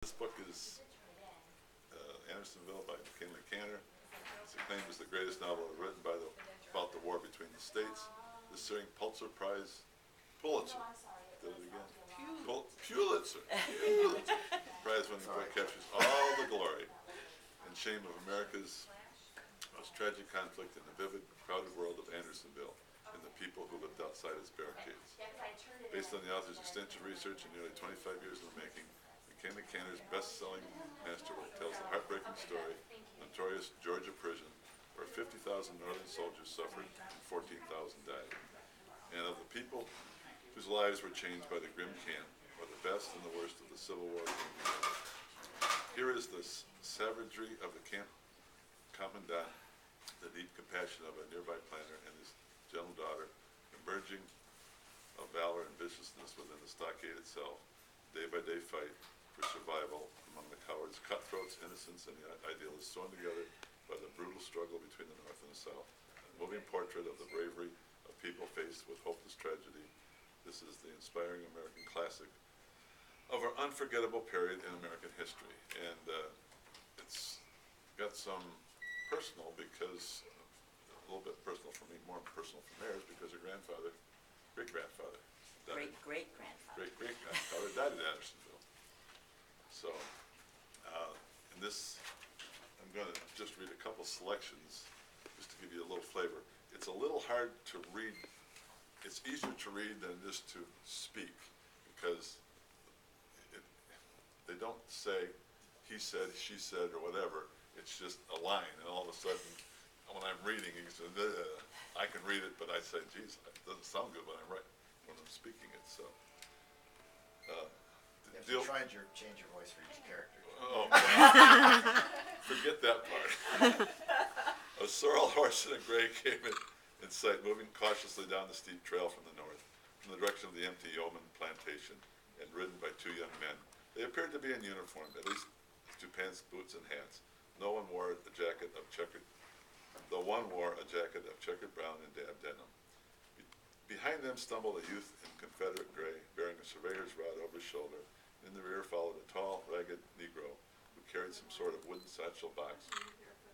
This book is Andersonville by McKinley Cantor. It's acclaimed as the greatest novel ever written about the war between the states. This winning Pulitzer Prize, Pulitzer, did it again? Pulitzer Prize-winning book captures all the glory and shame of America's most tragic conflict in the vivid, crowded world of Andersonville and the people who lived outside its barricades. Based on the author's extensive research and nearly 25 years in the making, McKinley Cantor's best-selling masterwork tells the heartbreaking story of notorious Georgia prison, where 50,000 Northern soldiers suffered and 14,000 died, and of the people whose lives were changed by the grim camp, where the best and the worst of the Civil War came together. Here is the savagery of the camp commandant, the deep compassion of a nearby planter and his gentle daughter, emerging of valor and viciousness within the stockade itself, day-by-day fight for survival among the cowards, cutthroats, innocents, and the idealists sewn together by the brutal struggle between the North and the South. A moving portrait of the bravery of people faced with hopeless tragedy. This is the inspiring American classic of our unforgettable period in American history. And it's got some personal, because a little bit personal for me, more personal for Mary's, because her grandfather, great-grandfather, died. Great-great-grandfather. Great-great-grandfather died in Andersonville. So, in this, I'm going to just read a couple selections, just to give you a little flavor. It's a little hard to read. It's easier to read than just to speak, because they don't say he said, she said, or whatever. It's just a line, and all of a sudden, when I'm reading, I can read it, but I say, geez, it doesn't sound good when I'm speaking it. So, You have to change your voice for each character. oh, forget that part. A sorrel horse and a gray came in sight, moving cautiously down the steep trail from the north, from the direction of the empty yeoman plantation, and ridden by two young men. They appeared to be in uniform, at least to pants, boots, and hats. No one wore a jacket of checkered, though one wore a jacket of checkered brown and dabbed denim. Behind them stumbled a youth in Confederate gray, bearing a surveyor's rod over his shoulder. In the rear followed a tall, ragged Negro who carried some sort of wooden satchel box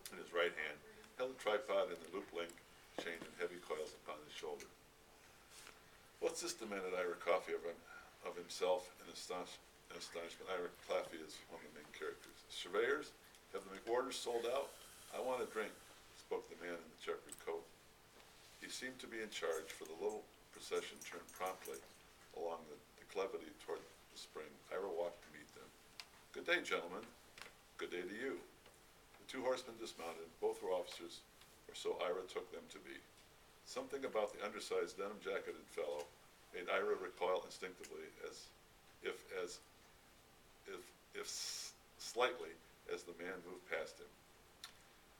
in his right hand, held a tripod and the loop link chain in heavy coils upon his shoulder. "What's this?" demanded Ira Coffey of himself in astonishment. Ira Coffey is one of the main characters. "Surveyors? Have the McWhorters sold out? I want a drink," spoke the man in the checkered coat. He seemed to be in charge, for the little procession turned promptly along the declivity toward the spring. Ira walked to meet them. "Good day, gentlemen." "Good day to you." The two horsemen dismounted. Both were officers, or so Ira took them to be. Something about the undersized, denim-jacketed fellow made Ira recoil instinctively, if slightly, as the man moved past him.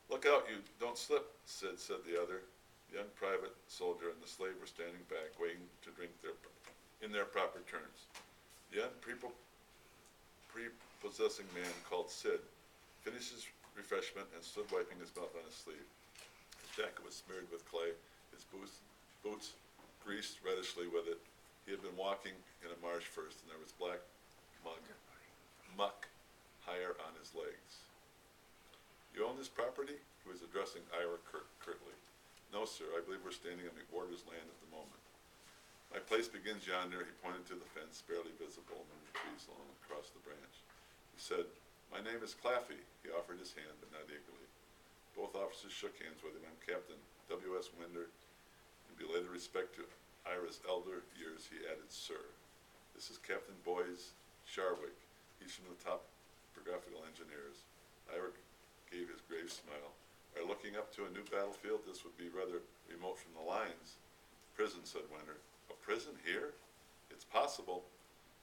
"Look out, you don't slip, Sid," said the other. The young private soldier and the slave were standing back, waiting to drink in their proper turns. The unprepossessing man, called Sid, finished his refreshment and stood wiping his mouth on his sleeve. His jacket was smeared with clay, his boots greased reddishly with it. He had been walking in a marsh first, and there was black muck higher on his legs. "You own this property?" He was addressing Ira curtly. "No, sir. I believe we're standing on McWhorter's land at the moment." "My place begins yonder." He pointed to the fence, barely visible among the trees along across the branch. He said, "My name is Claffey." He offered his hand, but not eagerly. Both officers shook hands with him, and Captain W.S. Winder, in belated respect to Ira's elder years, he added, "Sir. This is Captain Boyes Sharwick. He's from the topographical engineers." Ira gave his grave smile. "Are looking up to a new battlefield? This would be rather remote from the lines." "Prison," said Winter. "A prison here?" "It's possible.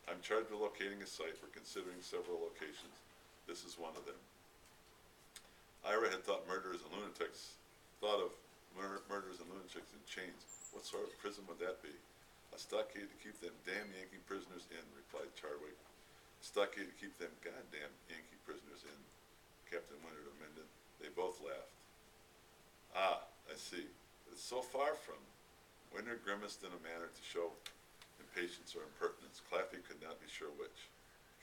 I'm charged with locating a site. We're considering several locations. This is one of them." Ira had thought of murderers and lunatics in chains. "What sort of prison would that be?" "A stockade to keep them damn Yankee prisoners in," replied Charwick. "A stockade to keep them goddamn Yankee prisoners in," Captain Winter amended. They both laughed. "Ah, I see. But it's so far from—" Winter grimaced in a manner to show impatience or impertinence. Claffey could not be sure which.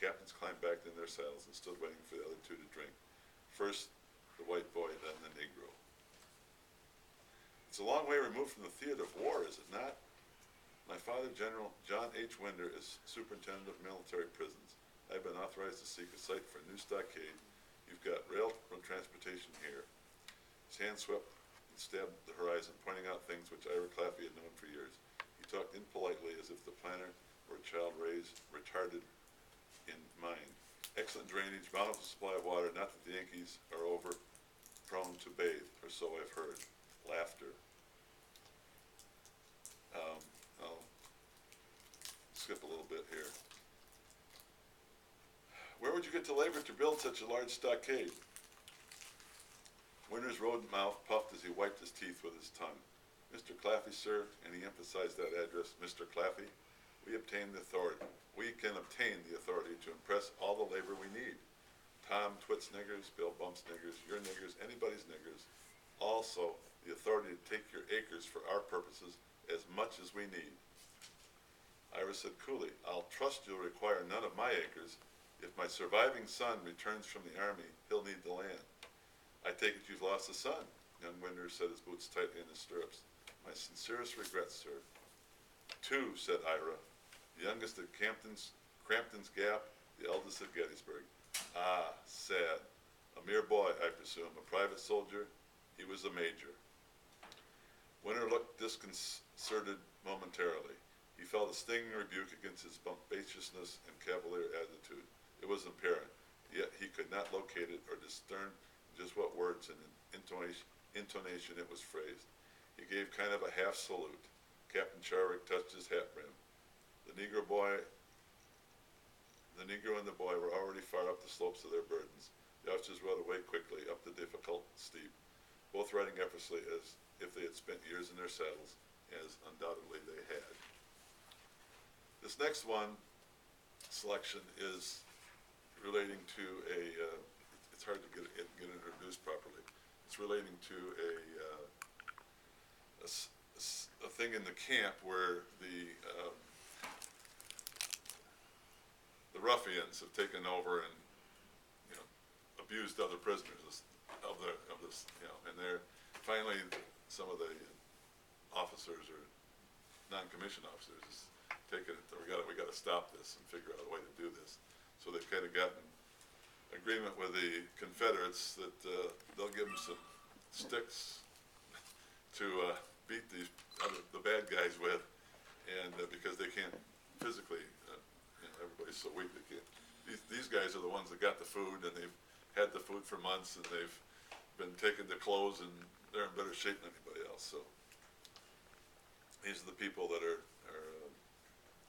captains climbed back in their saddles and stood waiting for the other two to drink. First the white boy, then the Negro. It's a long way removed from the theater of war, is it not? My father, General John H. Winder, is superintendent of military prisons. I've been authorized to seek a site for a new stockade. You've got railroad transportation here. His hand swept and stabbed the horizon, pointing out things which Ira Claffey had known for years. He talked impolitely as if the planner were a child raised, retarded in mind. Excellent drainage, bountiful supply of water, not that the Yankees are over prone to bathe, or so I've heard. Laughter. I'll skip a little bit here. Where would you get the labor to build such a large stockade? Winter's rodent mouth puffed as he wiped his teeth with his tongue. Mr. Claffey, sir, and he emphasized that address, Mr. Claffey, we can obtain the authority to impress all the labor we need. Tom Twit's niggers, Bill Bump's niggers, your niggers, anybody's niggers. Also, the authority to take your acres for our purposes as much as we need. Ira said coolly, I'll trust you'll require none of my acres. If my surviving son returns from the army, he'll need the land. I take it you've lost a son. Young Winder set his boots tightly in his stirrups. My sincerest regrets, sir. 2, said Ira. The youngest at Crampton's Gap, the eldest at Gettysburg. Ah, sad. A mere boy, I presume, a private soldier. He was a major. Winter looked disconcerted momentarily. He felt a stinging rebuke against his bombastiousness and cavalier attitude. It was apparent, yet he could not locate it or discern just what words and intonation it was phrased. He gave kind of a half salute. Captain Charwick touched his hat brim. The Negro and the boy were already far up the slopes of their burdens. The officers rode away quickly up the difficult steep, both riding effortlessly as if they had spent years in their saddles, as undoubtedly they had. This next selection is relating to it's hard to get introduced properly. It's relating to a thing in the camp where the ruffians have taken over and, abused other prisoners of this, and they're finally some of the officers or non-commissioned officers is taking it. We got to stop this and figure out a way to do this. So they've kind of gotten agreement with the Confederates that they'll give them some sticks to beat the bad guys with, and because they can't physically, everybody's so weak they can't. These guys are the ones that got the food, and they've had the food for months, and they've been taking the clothes, and they're in better shape than anybody else. So these are the people that are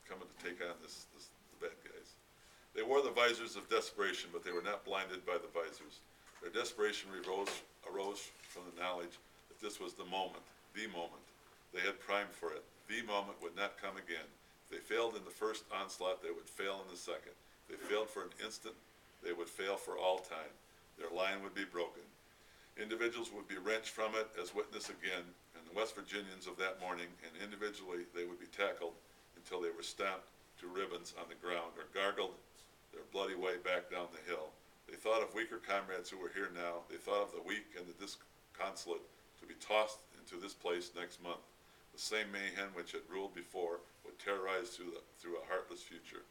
coming to take on the bad guys. They wore the visors of desperation, but they were not blinded by the visors. Their desperation arose from the knowledge that this was the moment. They had primed for it. The moment would not come again. If they failed in the first onslaught, they would fail in the second. If they failed for an instant, they would fail for all time. Their line would be broken. Individuals would be wrenched from it as witness again, and the West Virginians of that morning, and individually they would be tackled until they were stamped to ribbons on the ground or gargled their bloody way back down the hill. They thought of weaker comrades who were here now. They thought of the weak and the disconsolate to be tossed into this place next month. The same mayhem which had ruled before would terrorize through a heartless future.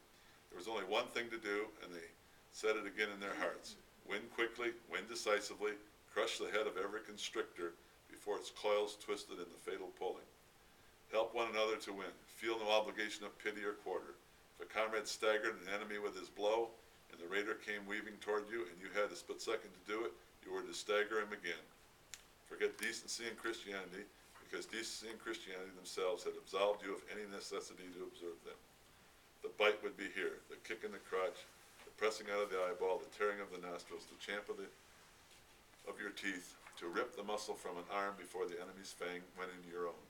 There was only one thing to do, and they said it again in their hearts. Win quickly, win decisively, crush the head of every constrictor before its coils twisted in the fatal pulling. Help one another to win. Feel no obligation of pity or quarter. If a comrade staggered an enemy with his blow, and the raider came weaving toward you, and you had a split second to do it, you were to stagger him again. Forget decency and Christianity, because decency and Christianity themselves had absolved you of any necessity to observe them. The bite would be here, the kick in the crotch, the pressing out of the eyeball, the tearing of the nostrils, the champ of your teeth, to rip the muscle from an arm before the enemy's fang went into your own.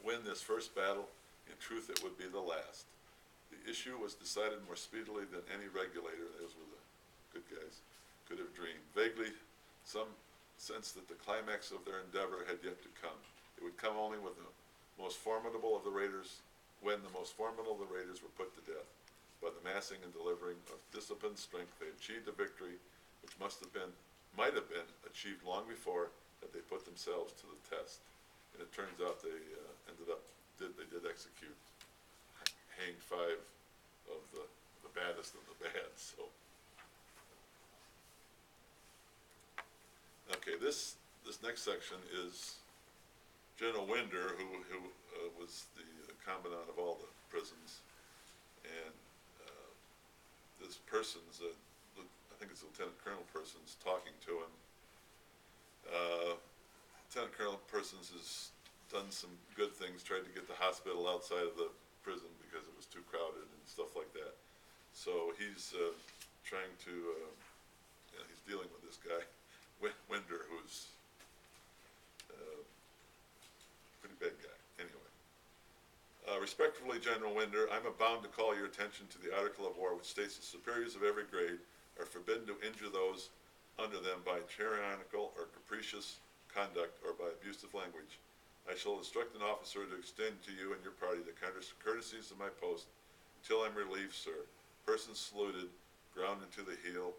Win this first battle, in truth it would be the last. The issue was decided more speedily than any regulator, those were the good guys, could have dreamed. Vaguely, some sense that the climax of their endeavor had yet to come. It would come only with the most formidable of the raiders, when the most formidable of the raiders were put to death. by the massing and delivering of disciplined strength, they achieved a victory which might have been achieved long before had they put themselves to the test. And it turns out they did execute, hanged 5 of the baddest of the bad. So, okay, this next section is General Winder, who was the commandant of all the prisons, and this person's, I think it's Lieutenant Colonel Persons, talking to him. Lieutenant Colonel Persons has done some good things, tried to get the hospital outside of the prison because it was too crowded and stuff like that. So he's trying to, he's dealing with this guy, Winder, who's a pretty bad guy. Anyway. Respectfully, General Winder, I'm bound to call your attention to the article of war which states that superiors of every grade are forbidden to injure those under them by tyrannical or capricious conduct or by abusive language. I shall instruct an officer to extend to you and your party the courtesies of my post until I'm relieved, sir. Person saluted, ground his heel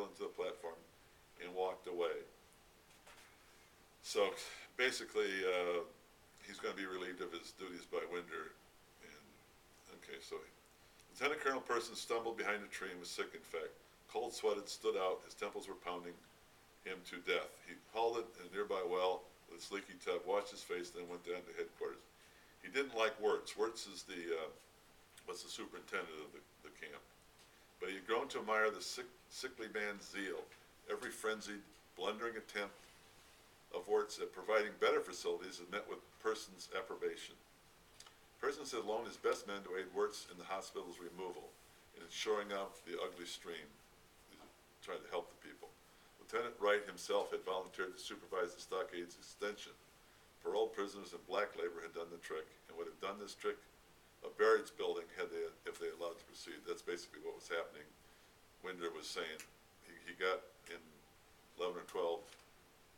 into the platform, and walked away. So basically, he's going to be relieved of his duties by Winder. And okay, so Lieutenant Colonel Person stumbled behind a tree and was sick, in fact. Cold sweated, stood out, his temples were pounding him to death. He halted in a nearby well with its leaky tub, washed his face, then went down to headquarters. He didn't like Wirtz. Wirtz is the superintendent of the camp. But he had grown to admire the sickly man's zeal, every frenzied, blundering attempt of Wirtz at providing better facilities had met with Person's approbation. Persons had loaned his best men to aid Wirtz in the hospital's removal and in shoring out the ugly stream, trying to help the people. Lieutenant Wright himself had volunteered to supervise the stockade's extension. Paroled prisoners and black labor had done the trick, and would have done this trick of Barrett's building if they allowed to proceed. That's basically what was happening. Winder was saying he got in 11 or 12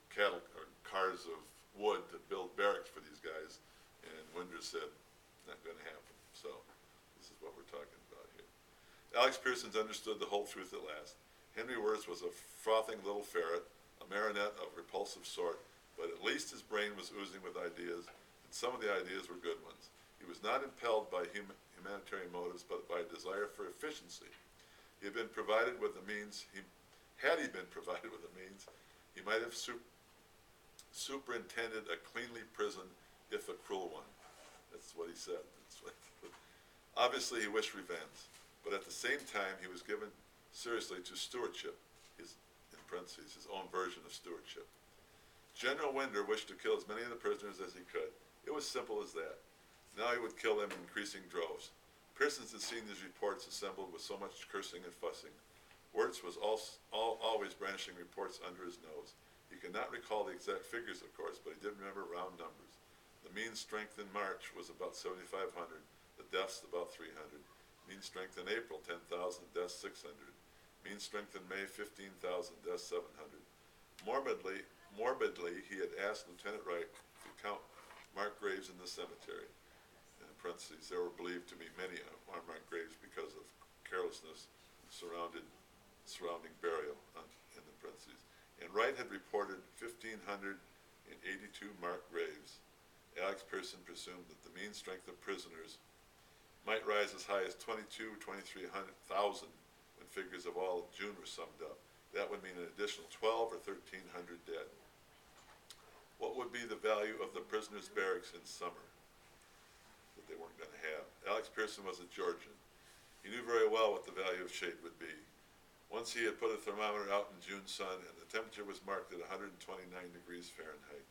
cattle or cars of wood to build barracks for these guys, and Winder said, not going to happen. So this is what we're talking about here. Alex Pearson's understood the whole truth at last. Henry Wirtz was a frothing little ferret, a marionette of repulsive sort, but at least his brain was oozing with ideas, and some of the ideas were good ones. He was not impelled by humanitarian motives, but by a desire for efficiency. He had been provided with the means, had he been provided with the means, he might have superintended a cleanly prison, if a cruel one. That's what he said. Obviously, he wished revenge, but at the same time, he was given seriously to stewardship, in parentheses, his own version of stewardship. General Winder wished to kill as many of the prisoners as he could. It was simple as that. Now he would kill them in increasing droves. Pearsons had seen these reports assembled with so much cursing and fussing. Wirtz was always brandishing reports under his nose. He could not recall the exact figures, of course, but he did remember round numbers. The mean strength in March was about 7,500, the deaths about 300. Mean strength in April, 10,000, deaths 600. Mean strength in May, 15,000, deaths 700. Morbidly, he had asked Lieutenant Wright to count marked graves in the cemetery. In parentheses, there were believed to be many unmarked graves because of carelessness surrounding burial, in the parentheses. And Wright had reported 1,582 marked graves. Alex Pearson presumed that the mean strength of prisoners might rise as high as 23,000 when figures of all of June were summed up. That would mean an additional 12 or 1,300 dead. What would be the value of the prisoners' barracks in summer that they weren't going to have? Alex Pearson was a Georgian. He knew very well what the value of shade would be. Once he had put a thermometer out in June sun, and the temperature was marked at 129 degrees Fahrenheit.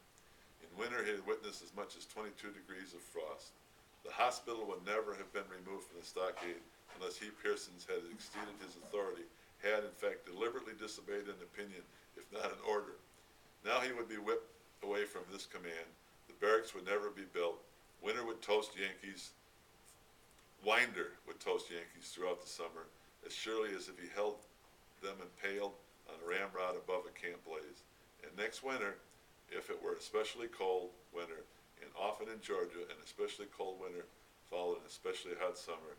In winter, he had witnessed as much as 22 degrees of frost. The hospital would never have been removed from the stockade unless he, Pearsons, had exceeded his authority, had in fact deliberately disobeyed an opinion, if not an order. Now he would be whipped away from this command. The barracks would never be built. Winder would toast Yankees. Winder would toast Yankees throughout the summer, as surely as if he held them impaled on a ramrod above a camp blaze. And next winter, if it were especially cold winter, and often in Georgia, an especially cold winter, followed an especially hot summer.